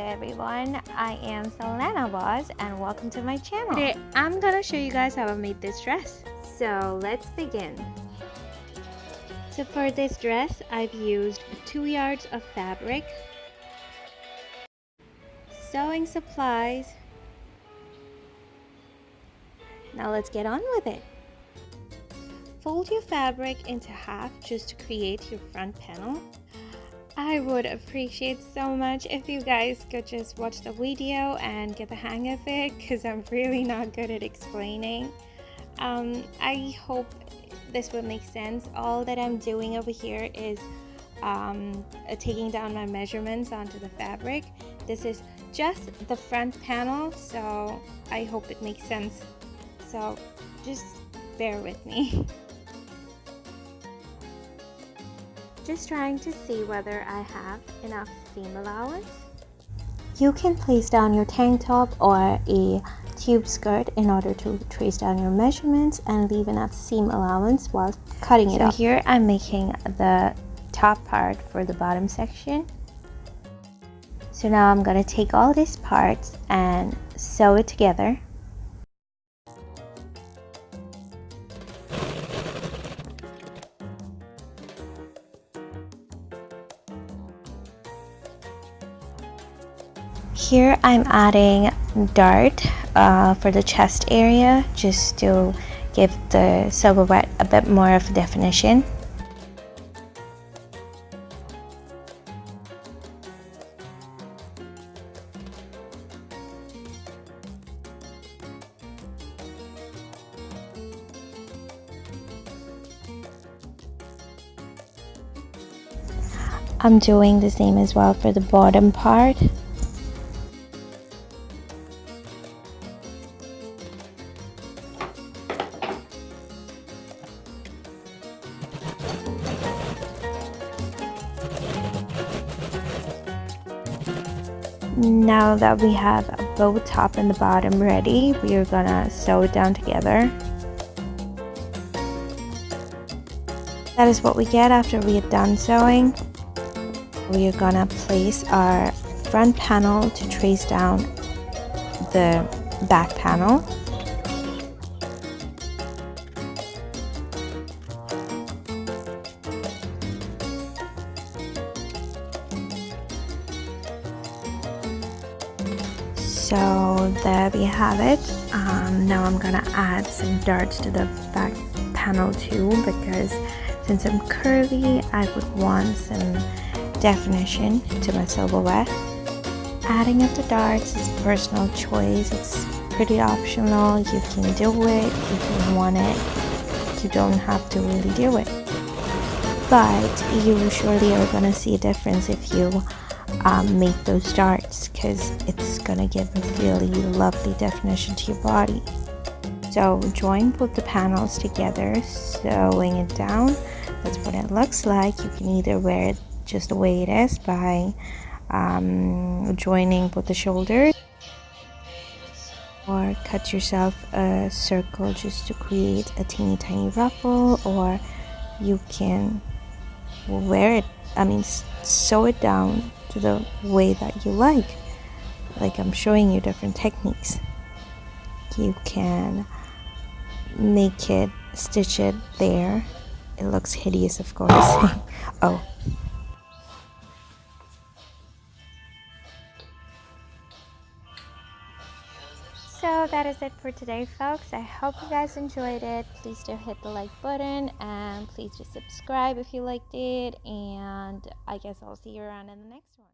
everyone, I am Selena Boss and welcome to my channel. Today I'm gonna show you guys how I made this dress. So let's begin. So for this dress I've used 2 yards of fabric, sewing supplies. Now let's get on with it. Fold your fabric into half just to create your front panel. I would appreciate so much if you guys could just watch the video and get the hang of it, because I'm really not good at explaining. I hope this would make sense. All that I'm doing over here is taking down my measurements onto the fabric. This is just the front panel, so I hope it makes sense. So just bear with me. Just trying to see whether I have enough seam allowance. You can place down your tank top or a tube skirt in order to trace down your measurements and leave enough seam allowance while cutting it up. So here I'm making the top part for the bottom section. So now I'm going to take all these parts and sew it together. Here I'm adding dart for the chest area just to give the silhouette a bit more of definition. I'm doing the same as well for the bottom part. Now that we have both top and the bottom ready, we are gonna sew it down together. That is what we get after we are done sewing. We are gonna place our front panel to trace down the back panel. So there we have it. Now I'm gonna add some darts to the back panel too, because since I'm curvy I would want some definition to my silhouette. Adding up the darts is a personal choice. It's pretty optional. You can do it if you want it. You don't have to really do it, but you surely are gonna see a difference if you make those darts, because it's gonna give a really lovely definition to your body. So join both the panels together, sewing it down. That's what it looks like. You can either wear it just the way it is by joining both the shoulders, or cut yourself a circle just to create a teeny tiny ruffle, or you can wear it, sew it down to the way that you like I'm showing you different techniques. You can make it, stitch it there. It looks hideous, of course. Oh, so that is it for today, folks. I hope you guys enjoyed it. Please do hit the like button and please do subscribe if you liked it, and I guess I'll see you around in the next one.